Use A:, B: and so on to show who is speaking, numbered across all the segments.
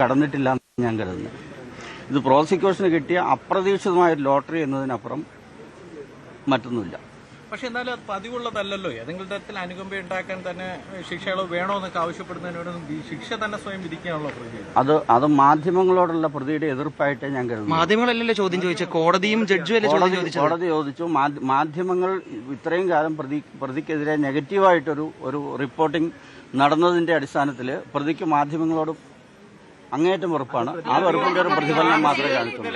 A: കടന്നിട്ടില്ല എന്ന് ഞാൻ കരുതുന്നു. ഇത് പ്രോസിക്യൂഷന് കിട്ടിയ അപ്രതീക്ഷിതമായ ഒരു ലോട്ടറി എന്നതിനപ്പുറം മറ്റൊന്നുമില്ല.
B: പക്ഷെ എന്നാലും അത് പതിവുള്ളതല്ലല്ലോ. ഏതെങ്കിലും തരത്തിൽ അനുകമ്പ ഉണ്ടാക്കാൻ തന്നെ ശിക്ഷകൾ വേണോ എന്നൊക്കെ ആവശ്യപ്പെടുന്നതിനോട് ശിക്ഷ തന്നെ സ്വയം വിധിക്കാനുള്ള പ്രതി.
A: അത് മാധ്യമങ്ങളോടുള്ള പ്രതിയുടെ എതിർപ്പായിട്ടേ ഞാൻ കരുതുന്നു.
C: മാധ്യമങ്ങളല്ലല്ലോ ചോദ്യം ചോദിച്ചത്, കോടതിയും ജഡ്ജും
A: കോടതി ചോദിച്ചു. മാധ്യമങ്ങൾ ഇത്രയും കാലം പ്രതിക്കെതിരെ നെഗറ്റീവായിട്ടൊരു റിപ്പോർട്ടിംഗ് നടന്നതിന്റെ അടിസ്ഥാനത്തിൽ പ്രതിക്ക് മാധ്യമങ്ങളോട് അങ്ങേയറ്റം വെറുപ്പാണ്. ആ വെറുപ്പിന്റെ ഒരു പ്രതിഫലനം മാത്രമേ കാണിച്ചുള്ളൂ.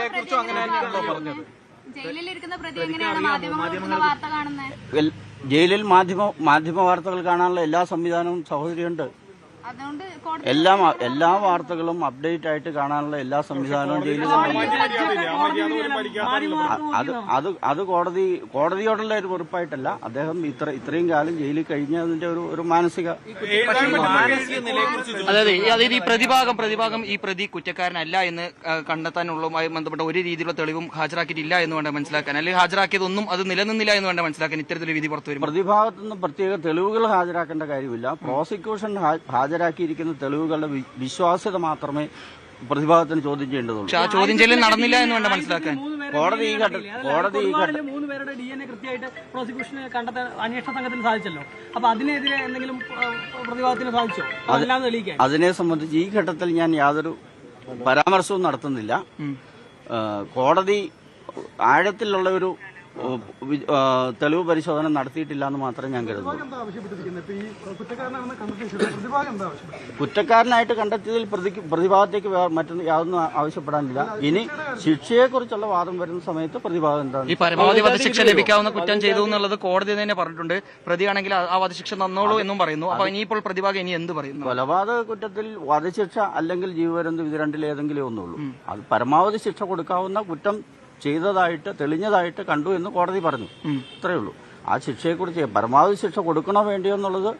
A: ജയിലിൽ മാധ്യമ വാർത്തകൾ കാണാനുള്ള എല്ലാ സംവിധാനവും സഹോദരിയുണ്ട്. എല്ലാ വാർത്തകളും അപ്ഡേറ്റ് ആയിട്ട് കാണാനുള്ള എല്ലാ സംവിധാനവും ജയിലിലുണ്ട്. അത് കോടതിയോടുള്ള ഒരു വെറുപ്പായിട്ടല്ല. അദ്ദേഹം ഇത്രയും കാലം ജയിലിൽ കഴിഞ്ഞതിന്റെ ഒരു മാനസിക.
C: അതായത് ഈ പ്രതിഭാഗം ഈ പ്രതി കുറ്റക്കാരനല്ല എന്ന് കണ്ടെത്താനുള്ളതുമായി ബന്ധപ്പെട്ട ഒരു രീതിയിലുള്ള തെളിവും ഹാജരാക്കിയിട്ടില്ല എന്ന് വേണ്ട മനസ്സിലാക്കാൻ, അല്ലെങ്കിൽ ഹാജരാക്കിയതൊന്നും അത് നിലനിന്നില്ല എന്ന് വേണ്ട മനസ്സിലാക്കാൻ ഇത്തരത്തിലൊരു വിധി പുറത്തു വരും.
A: പ്രതിഭാഗത്തുനിന്ന് പ്രത്യേക തെളിവുകൾ ഹാജരാക്കേണ്ട കാര്യമില്ല. പ്രോസിക്യൂഷൻ ഹാജരാക്കിയിരിക്കുന്ന തെളിവുകളുടെ വിശ്വാസ്യത മാത്രമേ പ്രതിഭാഗത്തിന് ചോദ്യം ചെയ്യേണ്ടതുള്ളൂ.
C: പക്ഷേ ആ ചോദ്യം ചെയ്യൽ നടന്നില്ല എന്ന് വേണ്ട മനസ്സിലാക്കാൻ.
A: കോടതി ഈ ഘട്ടത്തിൽ
D: 3 പേരുടെ DNA കൃത്യമായിട്ട് പ്രോസിക്യൂഷന് കണ്ടെത്താൻ അന്വേഷണ സംഘത്തിന് സാധിച്ചല്ലോ. അപ്പൊ അതിനെതിരെ എന്തെങ്കിലും പ്രതിഭാഗത്തിന് സാധിച്ചോ?
A: അതിനെ സംബന്ധിച്ച് ഈ ഘട്ടത്തിൽ ഞാൻ യാതൊരു പരാമർശവും നടത്തുന്നില്ല. കോടതി ആഴത്തിലുള്ള ഒരു തെളിവ് പരിശോധന നടത്തിയിട്ടില്ല എന്ന് മാത്രമേ ഞാൻ കരുതുന്നു. കുറ്റക്കാരനായിട്ട് കണ്ടെത്തിയതിൽ പ്രതിഭാഗത്തേക്ക് മറ്റൊന്നും യാതൊന്നും ആവശ്യപ്പെടാനില്ല. ഇനി ശിക്ഷയെക്കുറിച്ചുള്ള വാദം വരുന്ന സമയത്ത് പ്രതിഭാഗം എന്താണ്?
C: ഈ പരമാവധി വധശിക്ഷ ലഭിക്കാവുന്ന കുറ്റം ചെയ്തു എന്നുള്ളത് കോടതി തന്നെ പറഞ്ഞിട്ടുണ്ട്. പ്രതിയാണെങ്കിൽ ആ വധശിക്ഷ തന്നോളൂ എന്നും പറയുന്നു. അപ്പൊ ഇനിയിപ്പോൾ പ്രതിഭാഗം ഇനി എന്ത് പറയുന്നു?
A: കൊലപാതക കുറ്റത്തിൽ വധശിക്ഷ അല്ലെങ്കിൽ ജീവപര്യന്തം ഇത് രണ്ടിലേതെങ്കിലും ഒന്നുള്ളൂ. അത് പരമാവധി ശിക്ഷ കൊടുക്കാവുന്ന കുറ്റം ചെയ്തതായിട്ട് തെളിഞ്ഞതായിട്ട് കണ്ടു എന്ന് കോടതി പറഞ്ഞു. ഇത്രയേ ഉള്ളൂ. ആ ശിക്ഷയെക്കുറിച്ച് പരമാവധി ശിക്ഷ കൊടുക്കണോ വേണ്ടിയോ എന്നുള്ളത്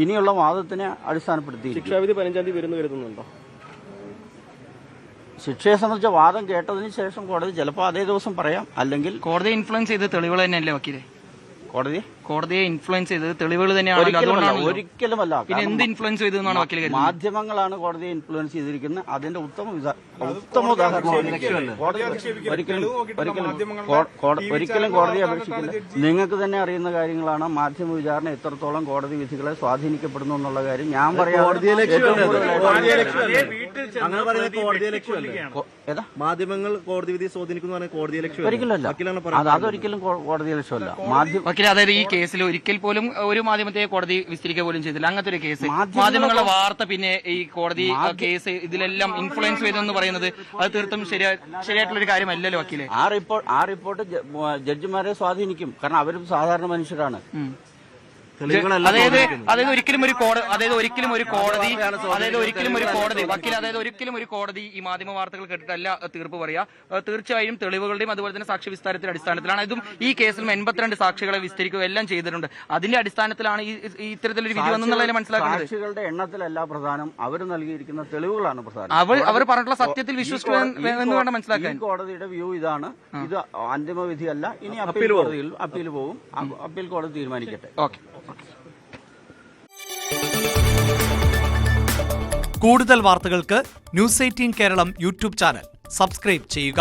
A: ഇനിയുള്ള വാദത്തിനെ അടിസ്ഥാനപ്പെടുത്തി.
E: ശിക്ഷാവിധി 15-ാം തീയതി വരുന്നു കരുതുന്നുണ്ടോ?
A: ശിക്ഷയെ സംബന്ധിച്ച വാദം കേട്ടതിന് ശേഷം കോടതി ചിലപ്പോൾ അതേ ദിവസം പറയാം. അല്ലെങ്കിൽ
C: കോടതിയെ ഇൻഫ്ലുവൻസ് ചെയ്ത് തെളിവുകൾ തന്നെയല്ലേ വക്കീലെ? കോടതിയെ ഇൻഫ്ലുവൻസ് ചെയ്തത് തെളിവുകൾ തന്നെയാണ്.
A: ഒരിക്കലുമല്ല.
C: പിന്നെ എന്ത് ഇൻഫ്ലുവൻസ് ചെയ്തെന്നാണ് വക്കീൽ കരുതുന്നത്?
A: മാധ്യമങ്ങളാണ് കോടതിയെ ഇൻഫ്ലുവൻസ് ചെയ്തിരിക്കുന്നത്. അതിന്റെ ഉത്തമ ഉദാഹരണം ഒരിക്കലും കോടതിയെ അപേക്ഷിക്കില്ല. നിങ്ങൾക്ക് തന്നെ അറിയുന്ന കാര്യങ്ങളാണ്. മാധ്യമ വിചാരണ എത്രത്തോളം കോടതി വിധികളെ സ്വാധീനിക്കപ്പെടുന്നു എന്നുള്ള കാര്യം ഞാൻ പറയാം.
E: മാധ്യമങ്ങൾ കോടതി വിധി സ്വാധീനിക്കുന്നു കോടതി
A: അതൊരിക്കലും കോടതി ലക്ഷ്യമല്ല.
C: അതായത് ഈ കേസിൽ ഒരിക്കൽ പോലും ഒരു മാധ്യമത്തെ കോടതി വിസ്തരിക്കുക പോലും ചെയ്തില്ല. അങ്ങനത്തെ ഒരു കേസ് മാധ്യമങ്ങളുടെ വാർത്ത പിന്നെ ഈ കോടതി കേസ് ഇതിലെല്ലാം ഇൻഫ്ലുവൻസ് ചെയ്തെന്ന് പറയുന്നത് അത് തീർത്തും ശരിയായിട്ടുള്ള ഒരു കാര്യമല്ലല്ലോ വക്കീലെ.
A: ആ റിപ്പോർട്ട് ജഡ്ജിമാരെ സ്വാധീനിക്കും. കാരണം അവരും സാധാരണ മനുഷ്യരാണ്.
C: അതായത് ഒരിക്കലും ഒരു കോടതി ഈ മാധ്യമ വാർത്തകൾ കേട്ടിട്ടല്ല തീർപ്പ് പറയാ. തീർച്ചയായും തെളിവുകളുടെയും അതുപോലെ തന്നെ സാക്ഷി വിസ്താരത്തിന്റെ അടിസ്ഥാനത്തിലാണ്. ഇതും ഈ കേസിലും 82 സാക്ഷികളെ വിസ്തരിക്കുക എല്ലാം ചെയ്തിട്ടുണ്ട്. അതിന്റെ അടിസ്ഥാനത്തിലാണ് ഈ ഇത്തരത്തിലൊരു വിധി വന്നുള്ളതിനെ മനസ്സിലാക്കുന്നത്.
A: സാക്ഷികളുടെ എണ്ണത്തിലല്ല പ്രധാനം, അവർ നൽകിയിരിക്കുന്ന തെളിവുകളാണ് പ്രധാനം.
C: അവർ പറഞ്ഞിട്ടുള്ള സത്യത്തിൽ വിശ്വസിക്കുക എന്ന് വേണ്ട മനസ്സിലാക്കാൻ.
A: കോടതിയുടെ വ്യൂ ഇതാണ്. ഇത് അന്തിമ വിധിയല്ല. ഇനി അപ്പീൽ പോകും. അപ്പീൽ കോടതി തീരുമാനിക്കട്ടെ.
C: ഓക്കെ.
F: കൂടുതൽ വാർത്തകൾക്ക് news 18 Keralam YouTube channel subscribe ചെയ്യുക.